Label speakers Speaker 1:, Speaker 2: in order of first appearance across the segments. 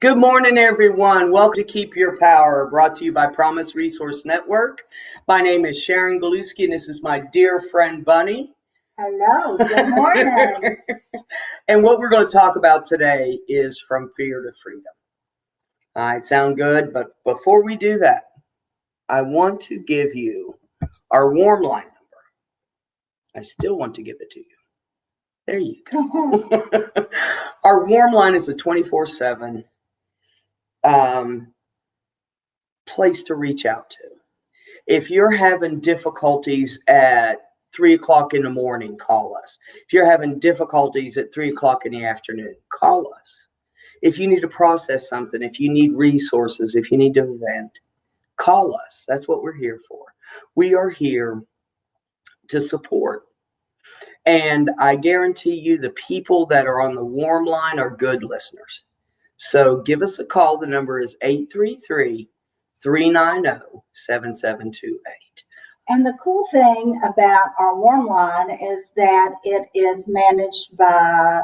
Speaker 1: Good morning, everyone. Welcome to Keep Your Power, brought to you by Promise Resource Network. My name is Sharon Galuski, and this is my dear friend, Bunny.
Speaker 2: Hello, good morning.
Speaker 1: And what we're going to talk about today is From Fear to Freedom. All right, sound good? But before we do that, I want to give you our warm line number. I still want to give it to you. There you go. Our warm line is a 24/7 place to reach out to. If you're having difficulties at 3 o'clock in the morning, call us. If you're having difficulties at 3 o'clock in the afternoon, call us. If you need to process something, if you need resources, if you need to vent, call us. That's what we're here for. We are here to support. And I guarantee you the people that are on the warm line are good listeners. So give us a call. The number is 833-390-7728.
Speaker 2: And the cool thing about our warm line is that it is managed by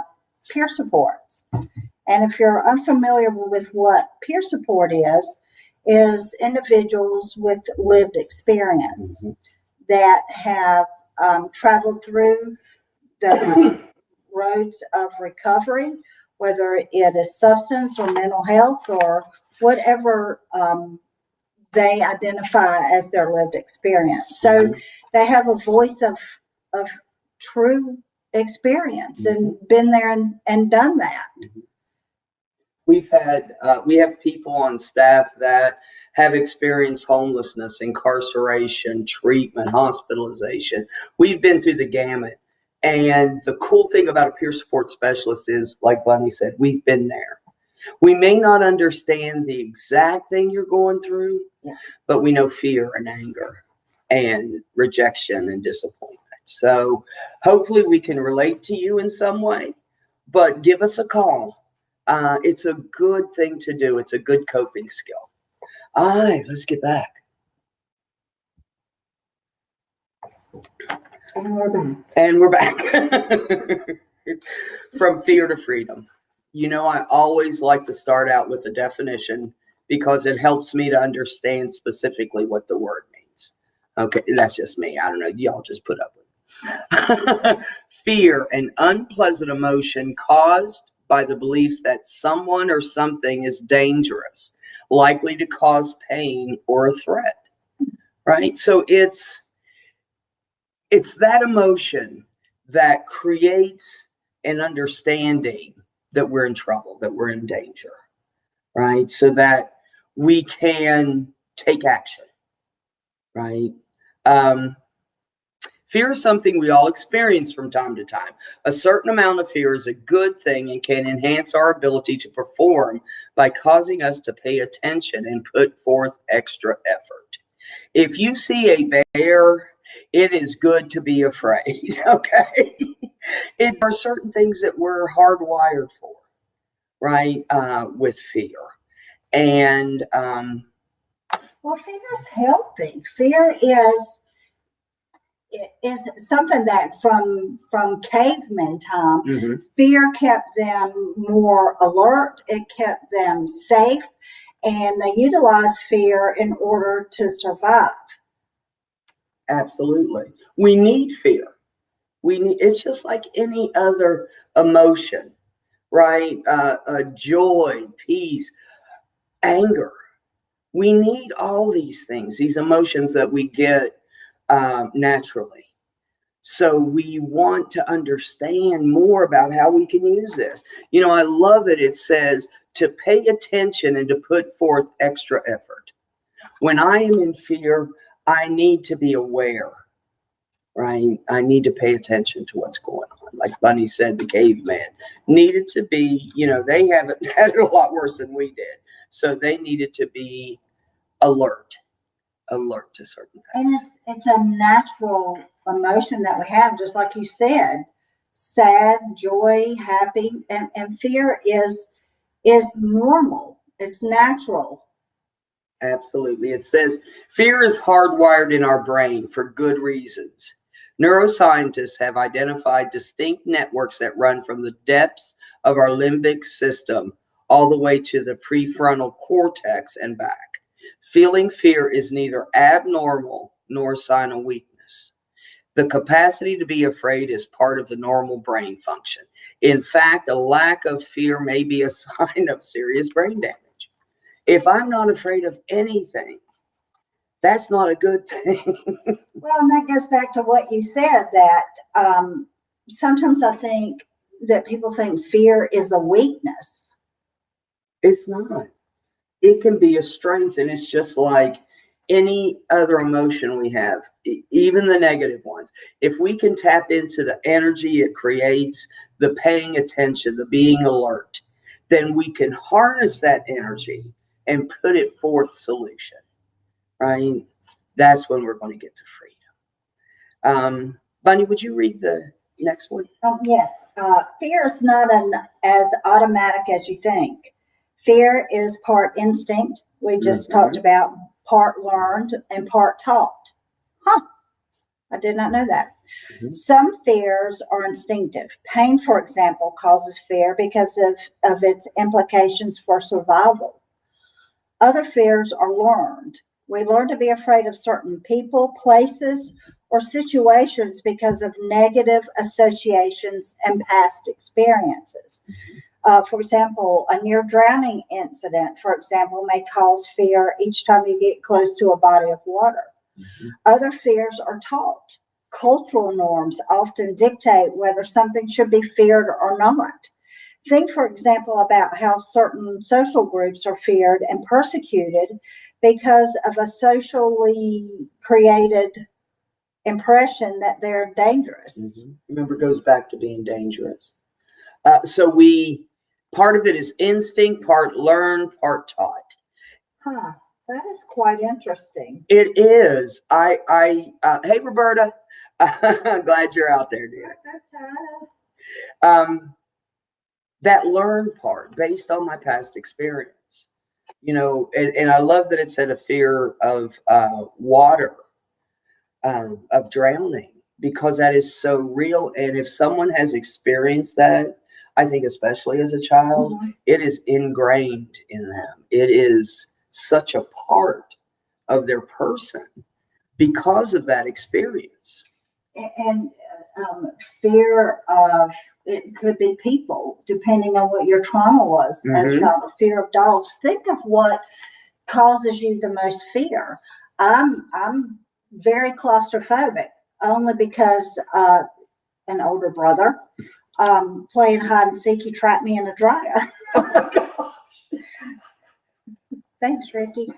Speaker 2: peer supports. And if you're unfamiliar with what peer support is individuals with lived experience that have traveled through the roads of recovery, whether it is substance or mental health or whatever they identify as their lived experience. So they have a voice of true experience and been there and done that.
Speaker 1: We have people on staff that have experienced homelessness, incarceration, treatment, hospitalization. We've been through the gamut. And the cool thing about a peer support specialist is, like Bunny said, we've been there. We may not understand the exact thing you're going through, but we know fear and anger and rejection and disappointment. So hopefully we can relate to you in some way, but give us a call. It's a good thing to do. It's a good coping skill. All right, let's get back. And we're back. From fear to freedom. You know, I always like to start out with a definition because it helps me to understand specifically what the word means. Okay, that's just me. I don't know. Y'all just put up with it. Fear, an unpleasant emotion caused by the belief that someone or something is dangerous, likely to cause pain or a threat. Right? So it's that emotion that creates an understanding that we're in trouble, that we're in danger, right? So that we can take action, right? Fear is something we all experience from time to time. A certain amount of fear is a good thing and can enhance our ability to perform by causing us to pay attention and put forth extra effort. If you see a bear, it is good to be afraid, okay? There are certain things that we're hardwired for, right, with fear. And
Speaker 2: well, fear is healthy. Fear is something that from caveman time, fear kept them more alert. It kept them safe, and they utilized fear in order to survive.
Speaker 1: Absolutely. We need fear. It's just like any other emotion, right? Joy, peace, anger. We need all these things, these emotions that we get naturally. So we want to understand more about how we can use this. You know, I love it. It says to pay attention and to put forth extra effort. When I am in fear, I need to be aware, right? I need to pay attention to what's going on. Like Bunny said, the caveman needed to be, you know, they haven't had it a lot worse than we did. So they needed to be alert to certain things.
Speaker 2: And it's a natural emotion that we have, just like you said, sad, joy, happy, and fear is normal. It's natural.
Speaker 1: Absolutely. It says fear is hardwired in our brain for good reasons. Neuroscientists have identified distinct networks that run from the depths of our limbic system all the way to the prefrontal cortex and back. Feeling fear is neither abnormal nor a sign of weakness. The capacity to be afraid is part of the normal brain function. In fact, a lack of fear may be a sign of serious brain damage. If I'm not afraid of anything, that's not a good thing.
Speaker 2: Well, and that goes back to what you said, that sometimes I think that people think fear is a weakness.
Speaker 1: It's not. It can be a strength, and it's just like any other emotion we have, even the negative ones. If we can tap into the energy it creates, the paying attention, the being alert, then we can harness that energy and put it forth solution, right? That's when we're going to get to freedom. Bunny, would you read the next one?
Speaker 2: Yes. Fear is not as automatic as you think. Fear is part instinct. We just talked about part learned and part taught. I did not know that. Some fears are instinctive. Pain, for example, causes fear because of its implications for survival. Other fears are learned. We learn to be afraid of certain people, places, or situations because of negative associations and past experiences. For example, a near drowning incident, for example, may cause fear each time you get close to a body of water. Other fears are taught. Cultural norms often dictate whether something should be feared or not. Think, for example, about how certain social groups are feared and persecuted because of a socially created impression that they're dangerous.
Speaker 1: Remember, it goes back to being dangerous. So part of it is instinct, part learned, part taught.
Speaker 2: That is quite interesting.
Speaker 1: It is. Hey, Roberta. Glad you're out there, dear. That learned part based on my past experience, and I love that it said a fear of water, of drowning, because that is so real. And if someone has experienced that, I think especially as a child, it is ingrained in them. It is such a part of their person because of that experience.
Speaker 2: And fear of, it could be people, depending on what your trauma was as a child. Fear of dogs. Think of what causes you the most fear. I'm very claustrophobic, only because an older brother playing hide and seek, he trapped me in a dryer. Oh my gosh. Thanks, Ricky.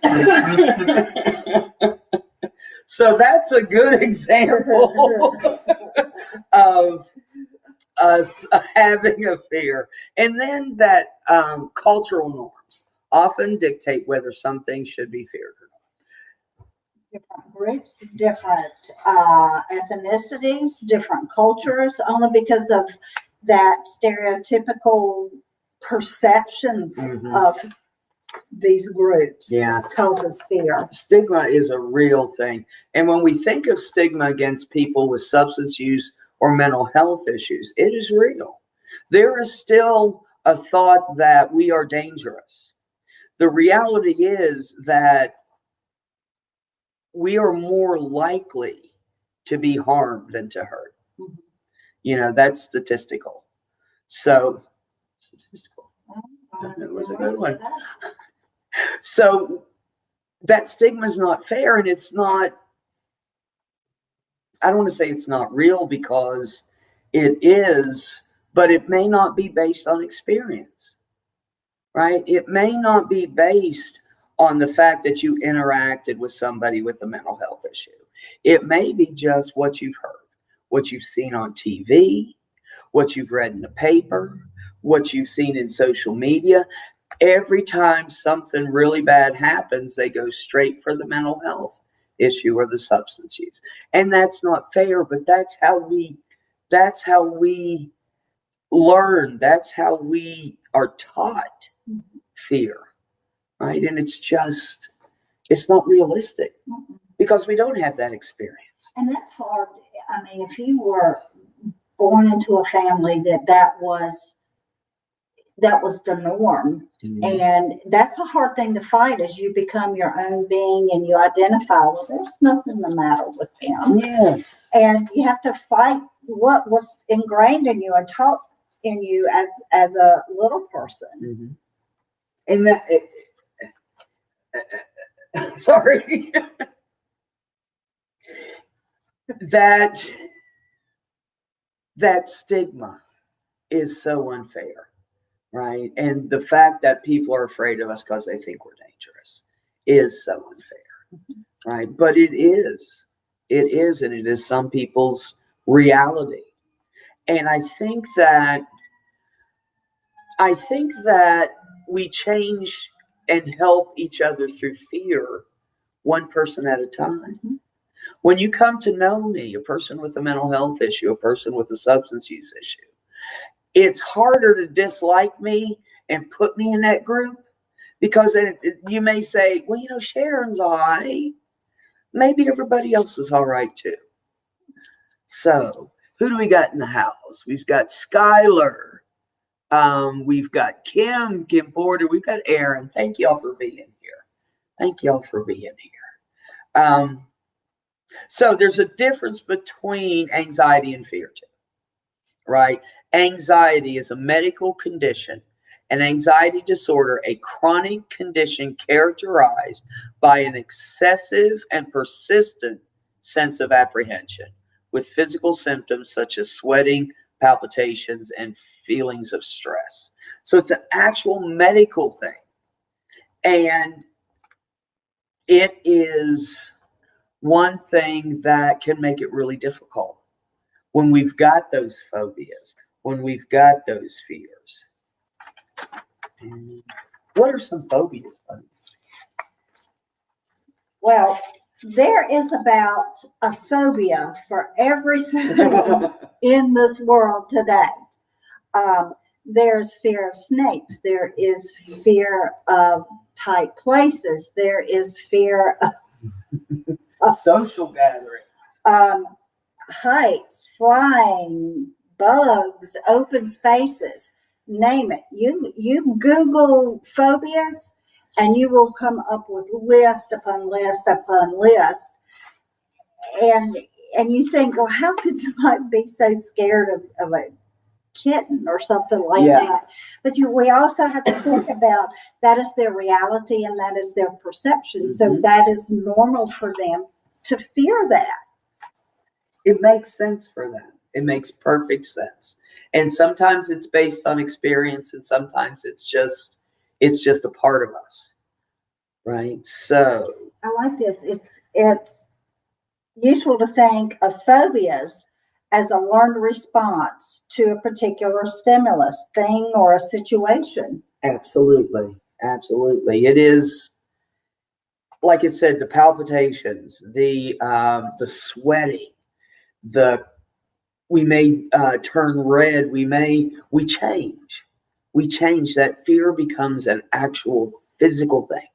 Speaker 1: So that's a good example of us having a fear. And then that cultural norms often dictate whether something should be feared or not.
Speaker 2: Different groups, different ethnicities, different cultures, only because of that stereotypical perceptions of these groups causes fear.
Speaker 1: Stigma is a real thing. And when we think of stigma against people with substance use or mental health issues, it is real. There is still a thought that we are dangerous. The reality is that we are more likely to be harmed than to hurt. That's statistical. So, that was a good one. So that stigma is not fair, and it's not, I don't want to say it's not real, because it is, but it may not be based on experience, right? It may not be based on the fact that you interacted with somebody with a mental health issue. It may be just what you've heard, what you've seen on TV, what you've read in the paper, what you've seen in social media. Every time something really bad happens, they go straight for the mental health issue or the substance use. And that's not fair, but that's how we learn. That's how we are taught fear, right? And it's not realistic because we don't have that experience.
Speaker 2: And that's hard. I mean, if you were born into a family that was that was the norm. And that's a hard thing to fight as you become your own being and you identify, well, there's nothing the matter with them.
Speaker 1: Yeah.
Speaker 2: And you have to fight what was ingrained in you and taught in you as a little person.
Speaker 1: And that, sorry, that stigma is so unfair, right? And the fact that people are afraid of us because they think we're dangerous is so unfair, right? But it is, and it is some people's reality. And I think that we change and help each other through fear, one person at a time. When you come to know me, a person with a mental health issue, a person with a substance use issue, it's harder to dislike me and put me in that group because you may say, well, Sharon's all right. Maybe everybody else is all right too. So who do we got in the house? We've got Skylar. We've got Kim Porter. We've got Aaron. Thank y'all for being here. So there's a difference between anxiety and fear too, right? Anxiety is a medical condition, an anxiety disorder, a chronic condition characterized by an excessive and persistent sense of apprehension with physical symptoms such as sweating, palpitations, and feelings of stress. So it's an actual medical thing. And it is one thing that can make it really difficult when we've got those phobias, when we've got those fears. What are some phobias?
Speaker 2: Well, there is about a phobia for everything in this world today. There's fear of snakes. There is fear of tight places. There is fear of
Speaker 1: social gathering,
Speaker 2: heights, flying, bugs, open spaces. Name it. You Google phobias, and you will come up with list upon list upon list. And you think, well, how could somebody be so scared of a kitten or something like that? But we also have to think about that is their reality and that is their perception. So that is normal for them to fear that.
Speaker 1: It makes sense for them. It makes perfect sense. And sometimes it's based on experience, and sometimes it's just a part of us. Right? So
Speaker 2: I like this. It's useful to think of phobias as a learned response to a particular stimulus, thing, or a situation.
Speaker 1: Absolutely. It is, like it said, the palpitations, the sweating, we may turn red, we change. That fear becomes an actual physical thing.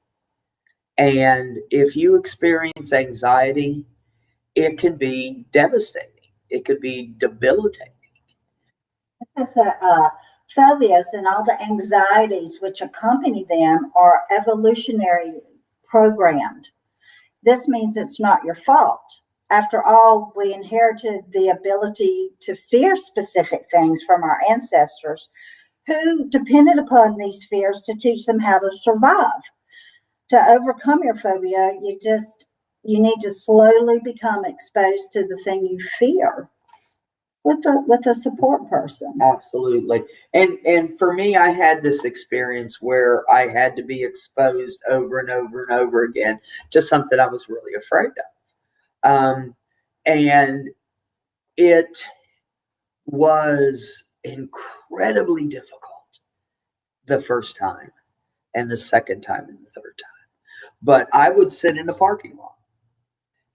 Speaker 1: And if you experience anxiety, it can be devastating. It could be debilitating.
Speaker 2: This is phobias and all the anxieties which accompany them are evolutionary programmed. This means it's not your fault. After all, we inherited the ability to fear specific things from our ancestors who depended upon these fears to teach them how to survive. To overcome your phobia, you need to slowly become exposed to the thing you fear with a support person.
Speaker 1: Absolutely. And for me, I had this experience where I had to be exposed over and over and over again to something I was really afraid of. And it was incredibly difficult the first time and the second time and the third time. But I would sit in a parking lot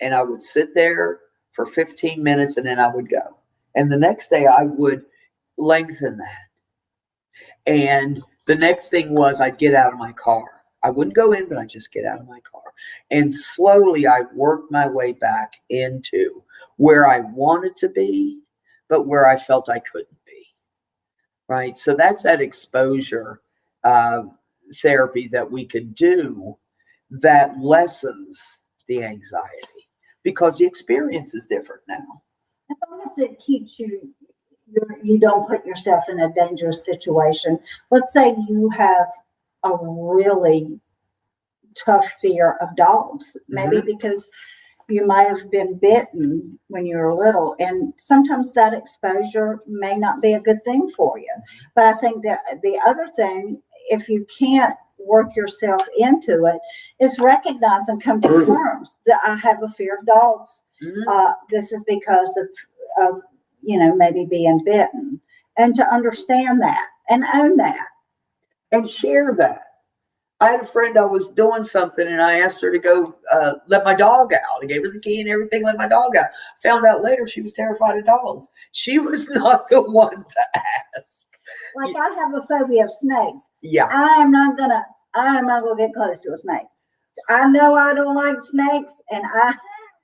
Speaker 1: and I would sit there for 15 minutes and then I would go. And the next day I would lengthen that. And the next thing was I'd get out of my car. I wouldn't go in, but I'd just get out of my car. And slowly I worked my way back into where I wanted to be, but where I felt I couldn't be. right? So that's that exposure therapy that we could do that lessens the anxiety because the experience is different now.
Speaker 2: As long as it keeps you don't put yourself in a dangerous situation. Let's say you have a really tough fear of dogs, maybe because you might have been bitten when you were little, and sometimes that exposure may not be a good thing for you. But I think that the other thing, if you can't work yourself into it, is recognize and come to terms that I have a fear of dogs. This is because of maybe being bitten, and to understand that and own that
Speaker 1: and share that. I had a friend, I was doing something and I asked her to go let my dog out. I gave her the key and everything, let my dog out. Found out later she was terrified of dogs. She was not the one to ask.
Speaker 2: Like, I have a phobia of snakes.
Speaker 1: Yeah.
Speaker 2: I am not gonna get close to a snake. I know I don't like snakes, and I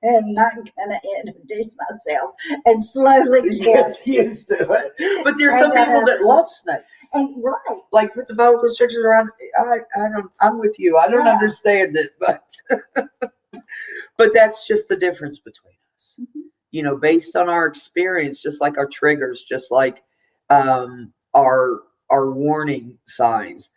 Speaker 2: am not gonna introduce myself and slowly
Speaker 1: get used to it. But there's some people that love snakes.
Speaker 2: And right.
Speaker 1: Like put the boa constrictors around. I'm with you. I don't understand it, but but that's just the difference between us. Based on our experience, just like our triggers, just like our warning signs.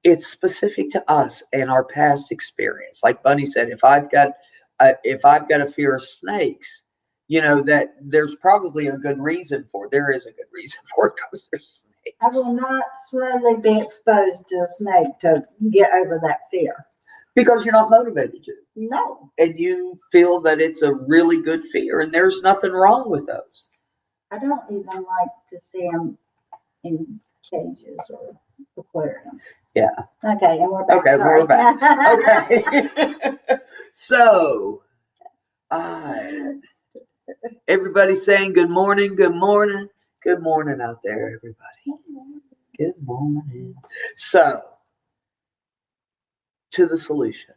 Speaker 1: It's specific to us and our past experience. Like Bunny said, if I've got a fear of snakes, that there's probably a good reason for it. There is a good reason for it because there's snakes.
Speaker 2: I will not slowly be exposed to a snake to get over that fear.
Speaker 1: Because you're not motivated to.
Speaker 2: No.
Speaker 1: And you feel that it's a really good fear, and there's nothing wrong with those.
Speaker 2: I don't even like to see them in cages or aquariums.
Speaker 1: Yeah.
Speaker 2: Okay, and we're back.
Speaker 1: Okay, we're back. Okay. So, everybody's saying good morning, good morning, good morning out there, everybody. Good morning. So, to the solution.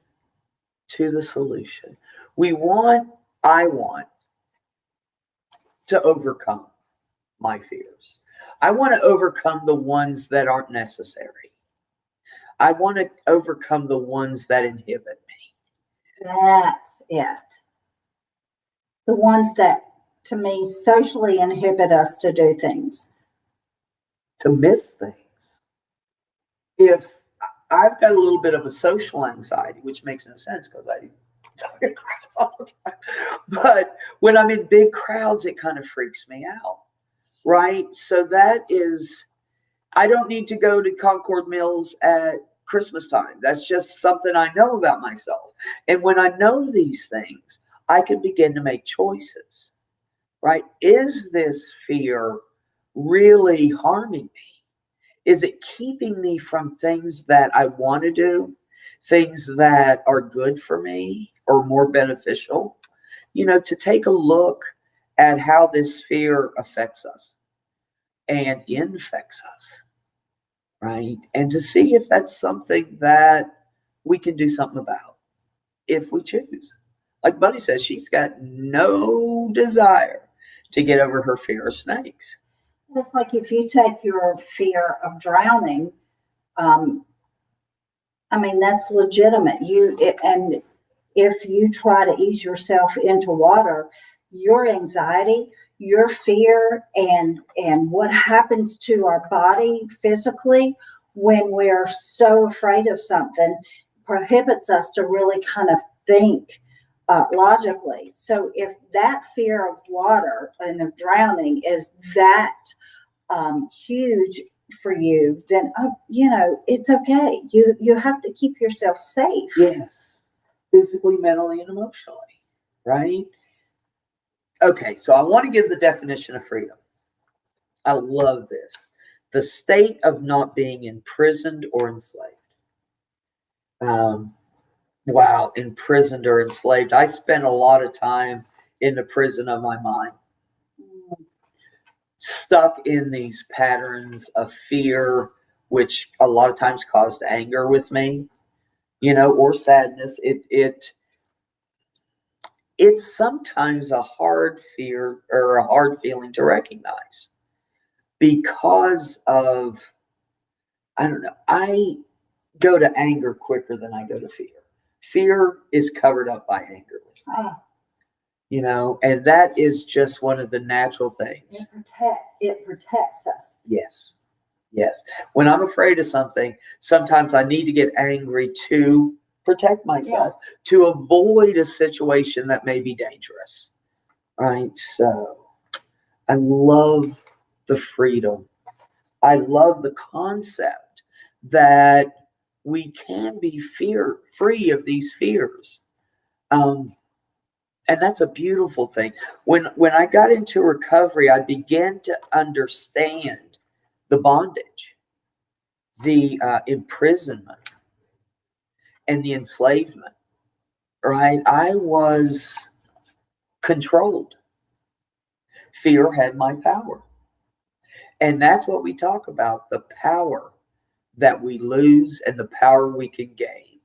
Speaker 1: I want to overcome my fears. I want to overcome the ones that aren't necessary. I want to overcome the ones that inhibit me.
Speaker 2: That's it. The ones that, to me, socially inhibit us to do things.
Speaker 1: To miss things. If I've got a little bit of a social anxiety, which makes no sense because I talk in crowds all the time. But when I'm in big crowds, it kind of freaks me out. Right? So that is, I don't need to go to Concord Mills at Christmas time. That's just something I know about myself. And when I know these things, I can begin to make choices. Right? Is this fear really harming me? Is it keeping me from things that I want to do, things that are good for me or more beneficial? To take a look at how this fear affects us and infects us, right? And to see if that's something that we can do something about if we choose. Like Bunny says, she's got no desire to get over her fear of snakes.
Speaker 2: It's like if you take your fear of drowning, that's legitimate. And if you try to ease yourself into water, your anxiety, your fear, and what happens to our body physically when we're so afraid of something prohibits us to really kind of think logically. So if that fear of water and of drowning is that huge for you, then it's okay. You have to keep yourself safe.
Speaker 1: Yes, physically, mentally, and emotionally, right? Okay, so I want to give the definition of freedom. I love this. The state of not being imprisoned or enslaved. Wow, imprisoned or enslaved. I spent a lot of time in the prison of my mind. Stuck in these patterns of fear, which a lot of times caused anger with me, or sadness. It's sometimes a hard fear or a hard feeling to recognize. because of, I don't know, I go to anger quicker than I go to fear. Fear is covered up by anger,
Speaker 2: Ah,
Speaker 1: and that is just one of the natural things.
Speaker 2: it protects us.
Speaker 1: Yes. Yes. When I'm afraid of something, sometimes I need to get angry to protect myself, to avoid a situation that may be dangerous. Right. So I love the freedom. I love the concept that we can be free of these fears. And that's a beautiful thing. When I got into recovery, I began to understand the bondage, the imprisonment, and the enslavement. Right? I was controlled. Fear had my power. And that's what we talk about, the power that we lose and the power we can gain.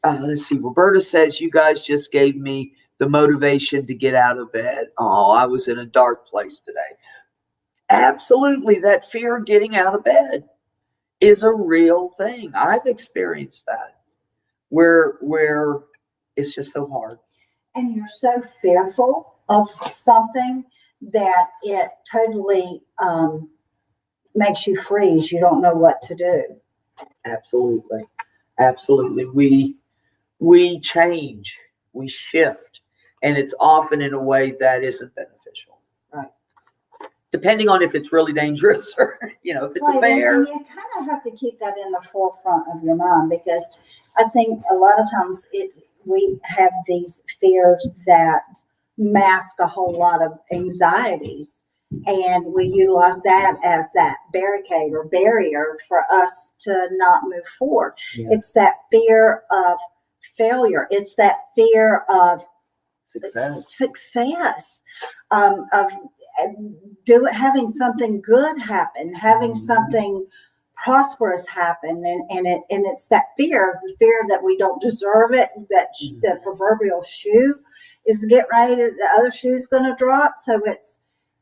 Speaker 1: Let's see. Roberta says, you guys just gave me the motivation to get out of bed. Oh, I was in a dark place today. Absolutely. That fear of getting out of bed is a real thing. I've experienced that where it's just so hard.
Speaker 2: And you're so fearful of something that it totally makes you freeze. You don't know what to do.
Speaker 1: Absolutely. Absolutely. We change, we shift, and it's often in a way that isn't beneficial.
Speaker 2: Right.
Speaker 1: Depending on if it's really dangerous or, if it's a bear.
Speaker 2: And you kind of have to keep that in the forefront of your mind, because I think a lot of times we have these fears that mask a whole lot of anxieties. And we utilize that as that barricade or barrier for us to not move forward. Yeah. It's that fear of failure. It's that fear of success, of having something good happen, having something prosperous happen, and it's that fear that we don't deserve it, that the proverbial shoe is getting ready, the other shoe is going to drop. So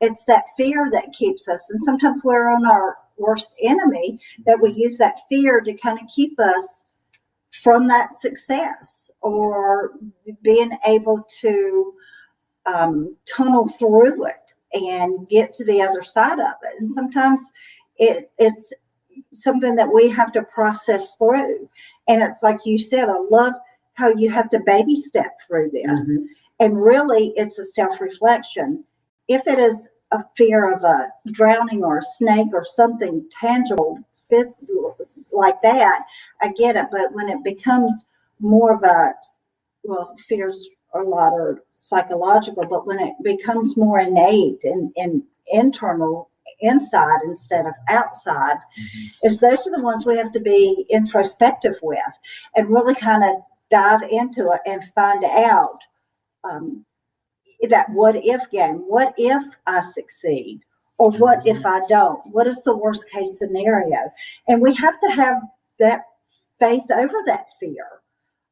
Speaker 2: it's that fear that keeps us. And sometimes we're on our worst enemy, that we use that fear to kind of keep us from that success or being able to tunnel through it and get to the other side of it. And sometimes it's something that we have to process through. And it's like you said, I love how you have to baby step through this. Mm-hmm. And really, it's a self-reflection. If it is a fear of a drowning or a snake or something tangible like that, I get it. But when it becomes more of fears a lot are psychological, but when it becomes more innate and internal, inside instead of outside, is those are the ones we have to be introspective with and really kind of dive into it and find out that what if game. What if I succeed? Or what if I don't? What is the worst case scenario? And we have to have that faith over that fear.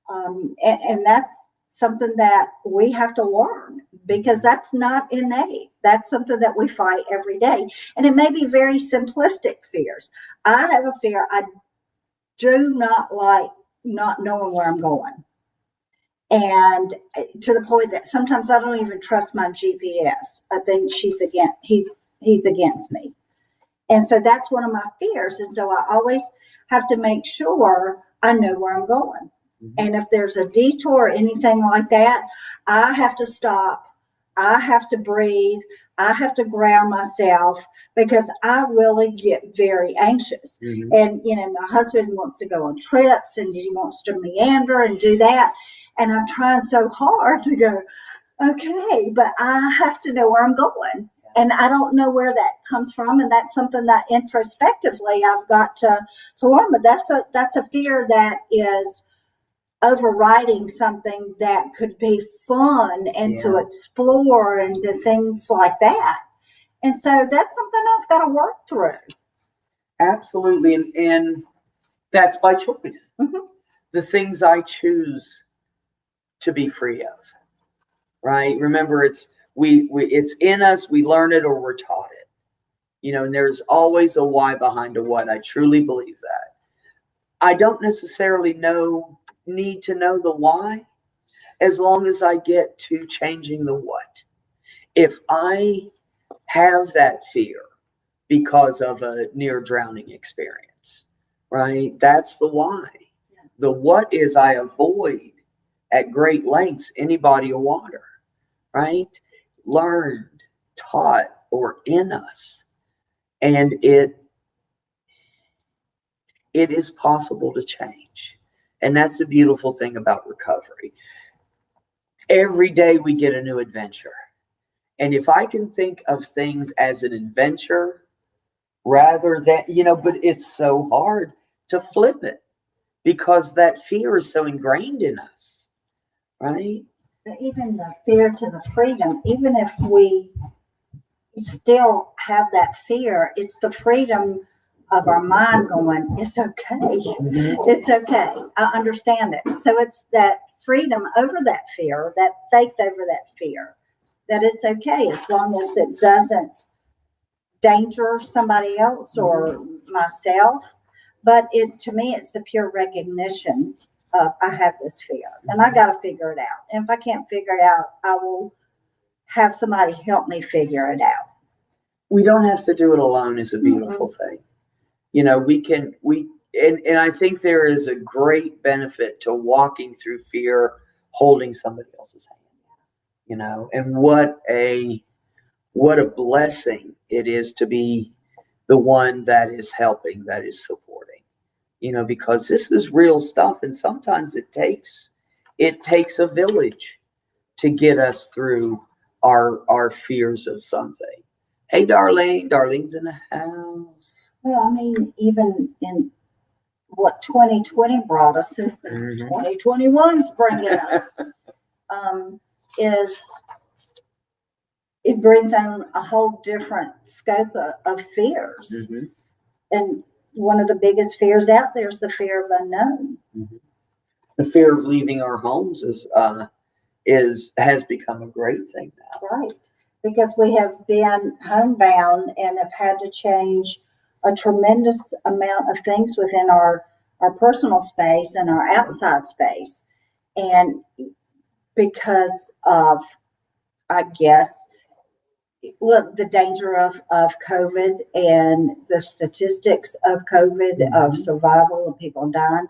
Speaker 2: And that's something that we have to learn, because that's not innate. That's something that we fight every day. And it may be very simplistic fears. I have a fear. I do not like not knowing where I'm going. And to the point that sometimes I don't even trust my GPS. I think he's against me. And so that's one of my fears. And so I always have to make sure I know where I'm going. Mm-hmm. And if there's a detour or anything like that, I have to stop. I have to breathe. I have to ground myself, because I really get very anxious. Mm-hmm. And, my husband wants to go on trips and he wants to meander and do that. And I'm trying so hard to go, okay, but I have to know where I'm going. And I don't know where that comes from. And that's something that introspectively I've got to learn. But that's a fear that is overriding something that could be fun and to explore and to things like that. And so that's something I've got to work through.
Speaker 1: Absolutely. And that's by choice. Mm-hmm. The things I choose to be free of, right? Remember, it's in us, we learn it or we're taught it. And there's always a why behind a what. I truly believe that. I don't necessarily need to know the why, as long as I get to changing the what. If I have that fear because of a near drowning experience, right? That's the why. The what is I avoid at great lengths any body of water, right? Learned, taught, or in us. And it is possible to change. And that's the beautiful thing about recovery. Every day we get a new adventure. And if I can think of things as an adventure rather than, but it's so hard to flip it because that fear is so ingrained in us, right?
Speaker 2: Even the fear to the freedom, even if we still have that fear, it's the freedom of our mind going, it's okay.
Speaker 1: Mm-hmm.
Speaker 2: It's okay. I understand it. So it's that freedom over that fear, that faith over that fear, that it's okay as long as it doesn't danger somebody else or myself. But to me, it's the pure recognition of I have this fear and I got to figure it out. And if I can't figure it out, I will have somebody help me figure it out.
Speaker 1: We don't have to do it alone is a beautiful thing. And I think there is a great benefit to walking through fear, holding somebody else's hand, and what a blessing it is to be the one that is helping, that is supporting, because this is real stuff. And sometimes it takes a village to get us through our fears of something. Hey, Darlene. Darlene's in the house.
Speaker 2: Well, I mean, even in what 2020 brought us, and 2021's bringing us, is it brings on a whole different scope of fears.
Speaker 1: Mm-hmm.
Speaker 2: And one of the biggest fears out there is the fear of unknown.
Speaker 1: Mm-hmm. The fear of leaving our homes has become a great thing now.
Speaker 2: Right. Because we have been homebound and have had to change a tremendous amount of things within our personal space and our outside space. And because of, I guess, the danger of COVID and the statistics of COVID, of survival and people dying,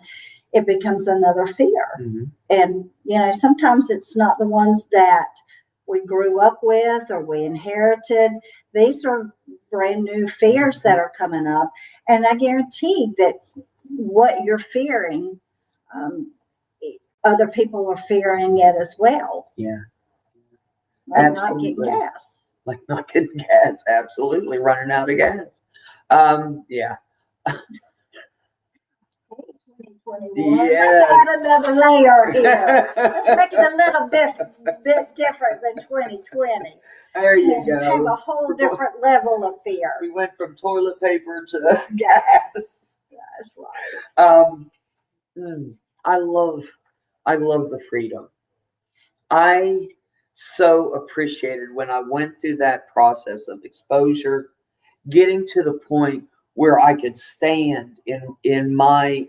Speaker 2: it becomes another fear.
Speaker 1: Mm-hmm.
Speaker 2: And, sometimes it's not the ones that we grew up with or we inherited. These are brand new fears that are coming up. And I guarantee that what you're fearing, other people are fearing it as well.
Speaker 1: Yeah.
Speaker 2: Like not getting gas.
Speaker 1: Like not getting gas. Absolutely. Running out of gas. Yeah.
Speaker 2: Let's add another layer here. Let's make it a little bit different than 2020.
Speaker 1: There you go.
Speaker 2: Have a whole different level of fear.
Speaker 1: We went from toilet paper to gas.
Speaker 2: That's right.
Speaker 1: I love the freedom. I so appreciated when I went through that process of exposure, getting to the point where I could stand in my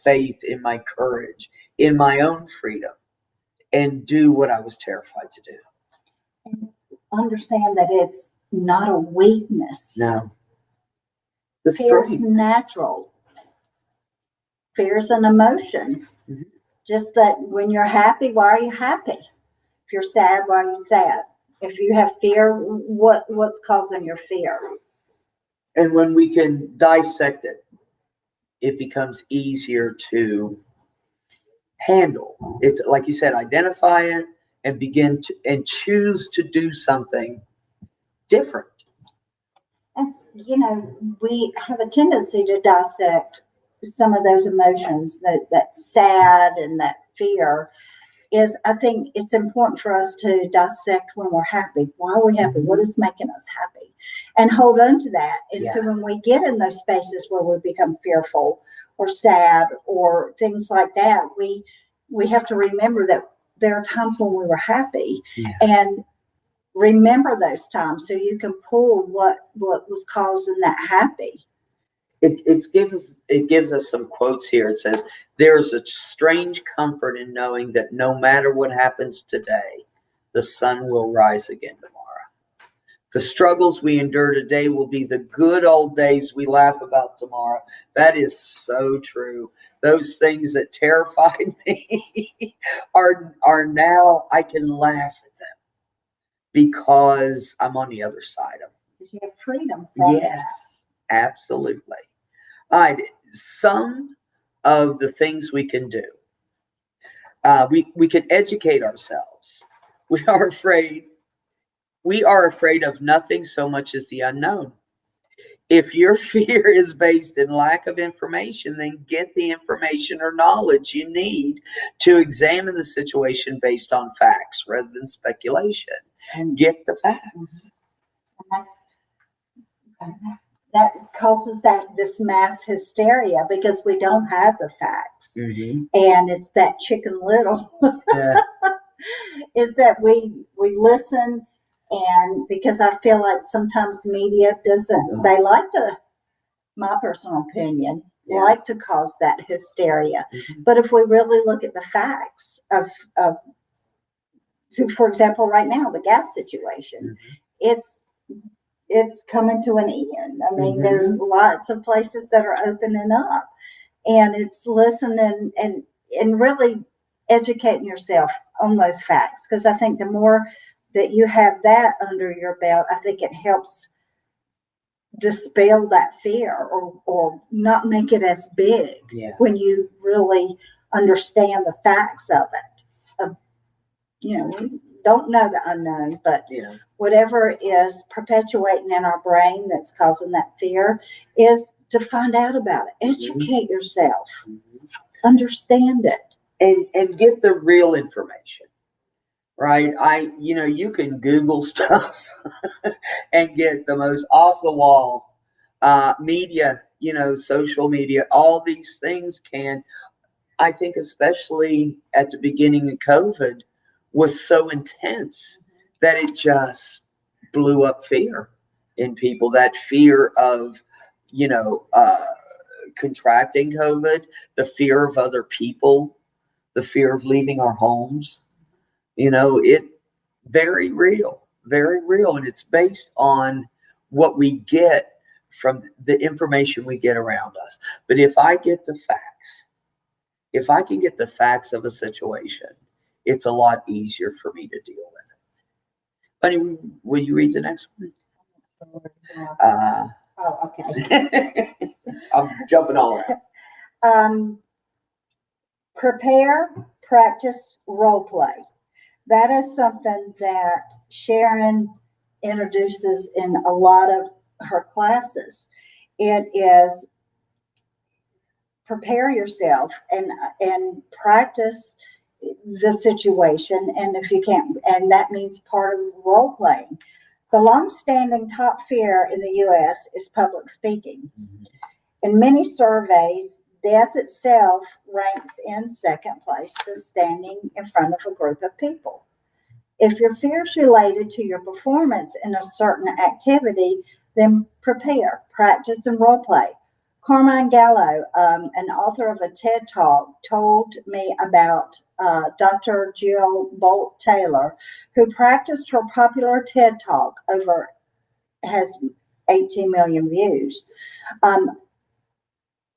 Speaker 1: faith, in my courage, in my own freedom, and do what I was terrified to do.
Speaker 2: And understand that it's not a weakness.
Speaker 1: No.
Speaker 2: Fear is natural. Fear is an emotion.
Speaker 1: Mm-hmm.
Speaker 2: Just that when you're happy, why are you happy? If you're sad, why are you sad? If you have fear, what's causing your fear?
Speaker 1: And when we can dissect it, it becomes easier to handle. It's like you said, identify it and begin to and choose to do something different.
Speaker 2: And, we have a tendency to dissect some of those emotions, that sad and that fear. I think it's important for us to dissect when we're happy. Why are we happy? What is making us happy? And hold on to that. And so when we get in those spaces where we become fearful or sad or things like that, we have to remember that there are times when we were happy.
Speaker 1: Yeah.
Speaker 2: And remember those times so you can pull what was causing that happy.
Speaker 1: It gives us some quotes here. It says, "There's a strange comfort in knowing that no matter what happens today, the sun will rise again tomorrow. The struggles we endure today will be the good old days we laugh about tomorrow." That is so true. Those things that terrified me are now I can laugh at them because I'm on the other side of them.
Speaker 2: Because you have freedom from
Speaker 1: Yes,
Speaker 2: that.
Speaker 1: absolutely. All right, some of the things we can do. We can educate ourselves. We are afraid of nothing so much as the unknown. If your fear is based in lack of information, then get the information or knowledge you need to examine the situation based on facts rather than speculation. And get the facts.
Speaker 2: That causes this mass hysteria because we don't have the facts.
Speaker 1: Mm-hmm.
Speaker 2: And it's that Chicken Little.
Speaker 1: Yeah.
Speaker 2: Is that we listen, and because I feel like sometimes media doesn't, they like to, my personal opinion, like to cause that hysteria.
Speaker 1: Mm-hmm.
Speaker 2: But if we really look at the facts of so for example, right now, the gas situation, it's coming to an end. I mean, there's lots of places that are opening up, and it's listening and really educating yourself on those facts. Because I think the more that you have that under your belt, I think it helps dispel that fear or not make it as big when you really understand the facts of it. We don't know the unknown, but whatever is perpetuating in our brain that's causing that fear is to find out about it. Educate yourself. Understand it.
Speaker 1: And get the real information. Right? You can Google stuff and get the most off the wall media, social media, all these things I think especially at the beginning of COVID was so intense that it just blew up fear in people. That fear of, contracting COVID, the fear of other people, the fear of leaving our homes. It very real, and it's based on what we get from the information we get around us. But if I get the facts, if I can get the facts of a situation, it's a lot easier for me to deal with it. Bunny, will you read the next one?
Speaker 2: Okay.
Speaker 1: I'm jumping all around.
Speaker 2: Prepare, practice, role play. That is something that Sharon introduces in a lot of her classes. It is prepare yourself and practice the situation, and if you can't, and that means part of role playing. The long-standing top fear in the U.S. is public speaking. In many surveys, death itself ranks in second place to standing in front of a group of people. If your fear is related to your performance in a certain activity, then prepare, practice, and role play. Carmine Gallo, an author of a TED Talk, told me about Dr. Jill Bolt Taylor, who practiced her popular TED Talk has 18 million views.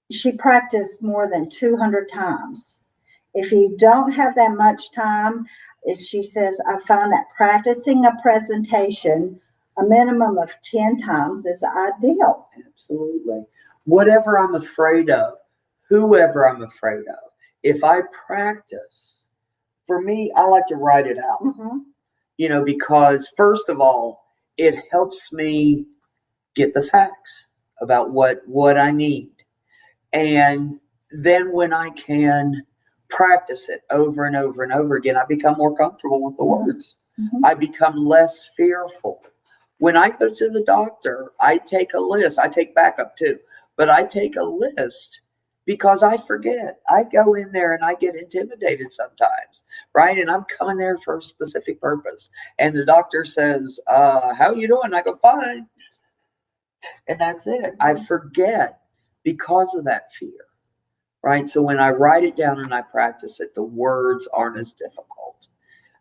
Speaker 2: She practiced more than 200 times. If you don't have that much time, she says, I find that practicing a presentation a minimum of 10 times is ideal.
Speaker 1: Absolutely. Whatever I'm afraid of, whoever I'm afraid of, if I practice, for me, I like to write it out. Because first of all, it helps me get the facts about what I need. And then when I can practice it over and over and over again, I become more comfortable with the words. I become less fearful. When I go to the doctor, I take a list. I take backup too, but I take a list because I forget. I go in there and I get intimidated sometimes, right? And I'm coming there for a specific purpose. And the doctor says, how you doing? I go, fine. And that's it. I forget because of that fear, right? So when I write it down and I practice it, the words aren't as difficult.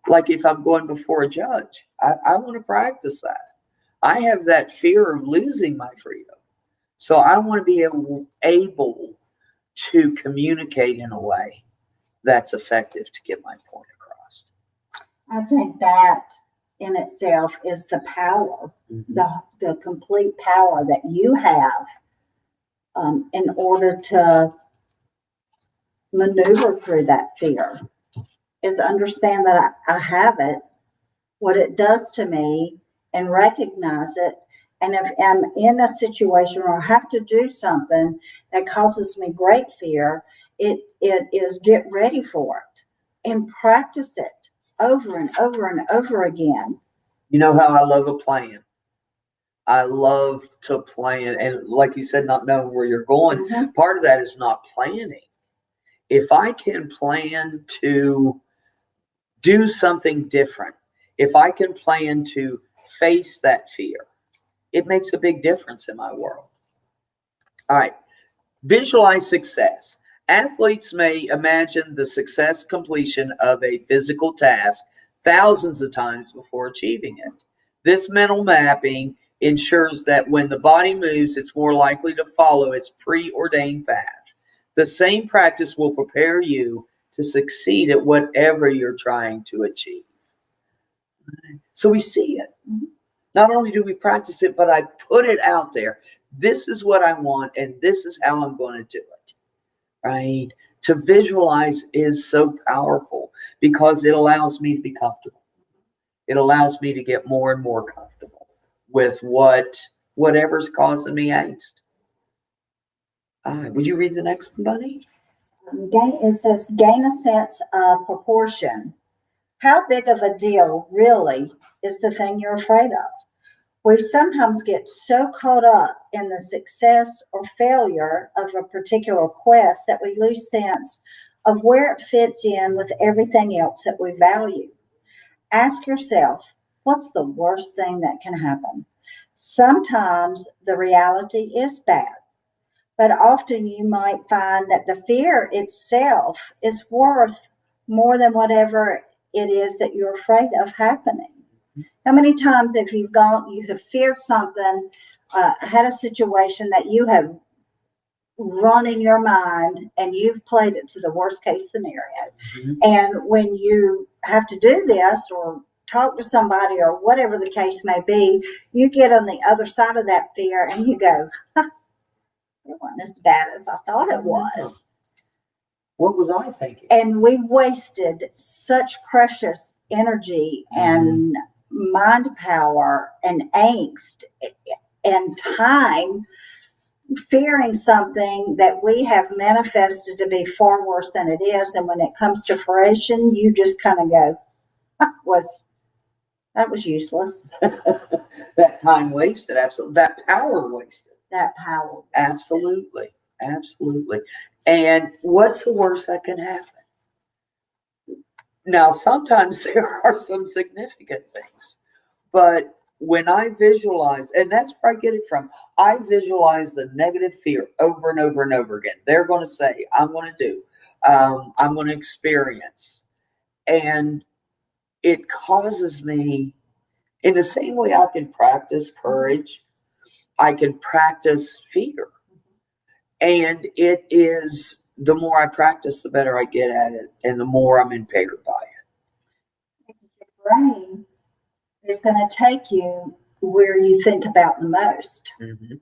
Speaker 1: Like if I'm going before a judge, I want to practice that. I have that fear of losing my freedom. So I want to be able to communicate in a way that's effective to get my point across.
Speaker 2: I think that in itself is the power,
Speaker 1: Mm-hmm.
Speaker 2: the complete power that you have in order to maneuver through that fear, is understand that I have it, what it does to me, and recognize it. And if I'm in a situation where I have to do something that causes me great fear, it is get ready for it and practice it over and over and over again.
Speaker 1: You know how I love a plan? I love to plan. And like you said, not knowing where you're going, part of that is not planning. If I can plan to do something different, if I can plan to face that fear, it makes a big difference in my world. All right. Visualize success. Athletes may imagine the success completion of a physical task thousands of times before achieving it. This mental mapping ensures that when the body moves, it's more likely to follow its preordained path. The same practice will prepare you to succeed at whatever you're trying to achieve. So we see it. Not only do we practice it, but I put it out there. This is what I want, and this is how I'm going to do it, right? To visualize is so powerful because it allows me to be comfortable. It allows me to get more and more comfortable with whatever's causing me angst. Would you read the next one, Bunny?
Speaker 2: It says, gain a sense of proportion. How big of a deal really is the thing you're afraid of? We sometimes get so caught up in the success or failure of a particular quest that we lose sense of where it fits in with everything else that we value. Ask yourself, what's the worst thing that can happen? Sometimes the reality is bad, but often you might find that the fear itself is worth more than whatever it is that you're afraid of happening. How many times have you have feared something, had a situation that you have run in your mind and you've played it to the worst case scenario. Mm-hmm. And when you have to do this or talk to somebody or whatever the case may be, you get on the other side of that fear and you go, it wasn't as bad as I thought it was.
Speaker 1: What was I thinking?
Speaker 2: And we wasted such precious energy and mind power and angst and time fearing something that we have manifested to be far worse than it is. And when it comes to fruition, you just kind of go, that was useless.
Speaker 1: That time wasted, absolutely. That power wasted.
Speaker 2: That power wasted.
Speaker 1: Absolutely. Absolutely. And what's the worst that can happen? Now, sometimes there are some significant things, but when I visualize, and that's where I get it from, I visualize the negative fear over and over and over again. They're going to say, I'm going to do, I'm going to experience. And it causes me, in the same way I can practice courage, I can practice fear. And it is, the more I practice, the better I get at it, and the more I'm impaired by it.
Speaker 2: Your brain is going to take you where you think about the most.
Speaker 1: Mm-hmm.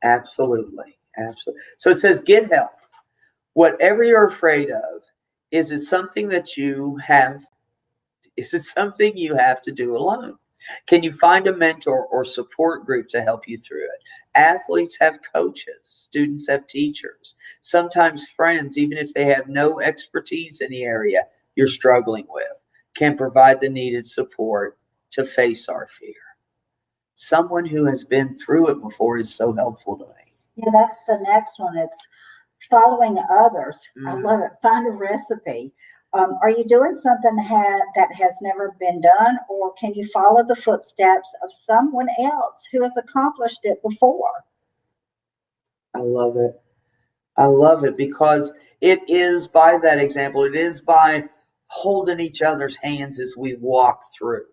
Speaker 1: Absolutely. Absolutely. So it says, get help. Whatever you're afraid of, is it something that you have? Is it something you have to do alone? Can you find a mentor or support group to help you through it? Athletes have coaches. Students have teachers. Sometimes friends, even if they have no expertise in the area you're struggling with, can provide the needed support to face our fear. Someone who has been through it before is so helpful to me.
Speaker 2: Yeah, that's the next one. It's following others. I
Speaker 1: Mhm.
Speaker 2: love it. Find a recipe. Are you doing something that has never been done, or can you follow the footsteps of someone else who has accomplished it before?
Speaker 1: I love it. I love it because it is by that example, it is by holding each other's hands as we walk through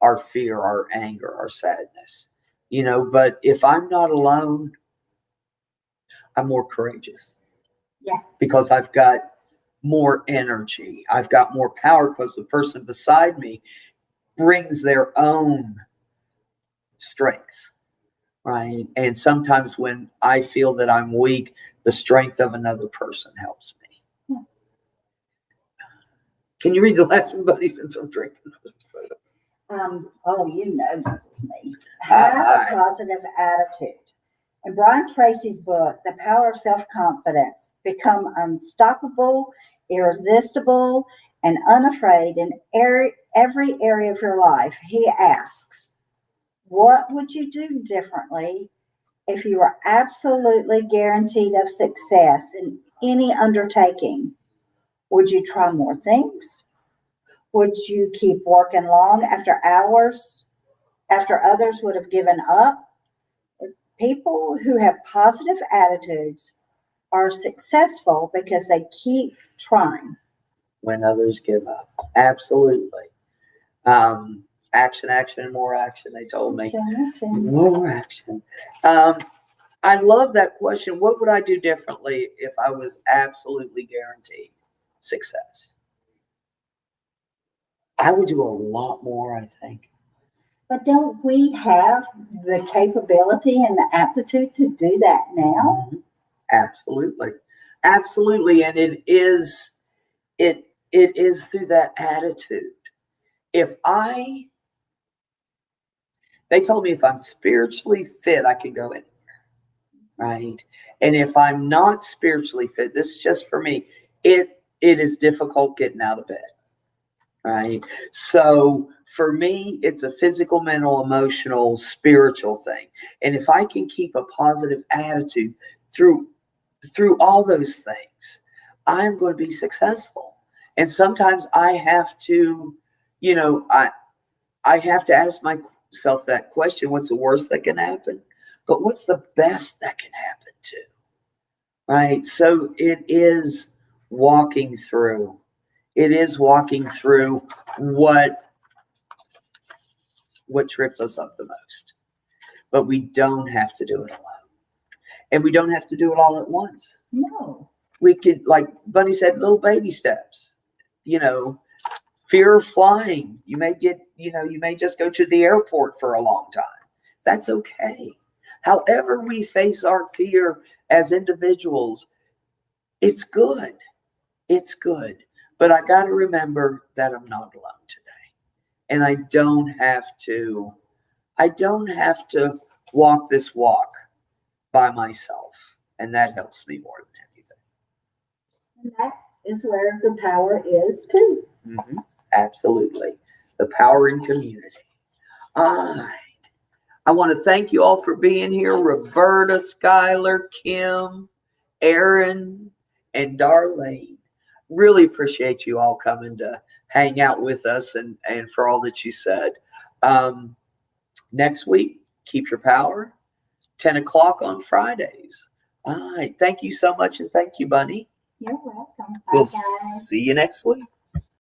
Speaker 1: our fear, our anger, our sadness. But if I'm not alone, I'm more courageous.
Speaker 2: Yeah.
Speaker 1: Because I've got more energy. I've got more power because the person beside me brings their own strengths, right? And sometimes when I feel that I'm weak, the strength of another person helps me.
Speaker 2: Yeah.
Speaker 1: Can you read the last one, buddy, since I'm drinking?
Speaker 2: You know this is me. Have a positive attitude. In Brian Tracy's book, The Power of Self-Confidence, become unstoppable, irresistible, and unafraid in every area of your life. He asks, what would you do differently if you were absolutely guaranteed of success in any undertaking? Would you try more things? Would you keep working long after hours, after others would have given up? People who have positive attitudes are successful because they keep trying.
Speaker 1: When others give up. Absolutely. Action, action, and more action, they told me. More action. I love that question. What would I do differently if I was absolutely guaranteed success? I would do a lot more, I think.
Speaker 2: But don't we have the capability and the aptitude to do that now?
Speaker 1: Absolutely. Absolutely. And it is through that attitude. They told me if I'm spiritually fit, I can go anywhere. Right. And if I'm not spiritually fit, this is just for me, it is difficult getting out of bed. Right. So for me, it's a physical, mental, emotional, spiritual thing. And if I can keep a positive attitude through all those things, I'm going to be successful. And sometimes I have to, I have to ask myself that question, what's the worst that can happen? But what's the best that can happen too? Right? So it is walking through. It is walking through what trips us up the most. But we don't have to do it alone. And we don't have to do it all at once.
Speaker 2: No.
Speaker 1: We could, like Bunny said, little baby steps. Fear of flying. You may just go to the airport for a long time. That's okay. However we face our fear as individuals, it's good. It's good. But I got to remember that I'm not alone today. And I don't have to walk this walk by myself. And that helps me more than anything.
Speaker 2: And that is where the power is too.
Speaker 1: Mm-hmm. Absolutely. The power in community. All right. I want to thank you all for being here. Roberta, Skylar, Kim, Aaron, and Darlene. Really appreciate you all coming to hang out with us and for all that you said. Next week, keep your power. 10 o'clock on Fridays. All right. Thank you so much. And thank you, Bunny.
Speaker 2: You're welcome. Bye,
Speaker 1: We'll
Speaker 2: guys.
Speaker 1: see you next week.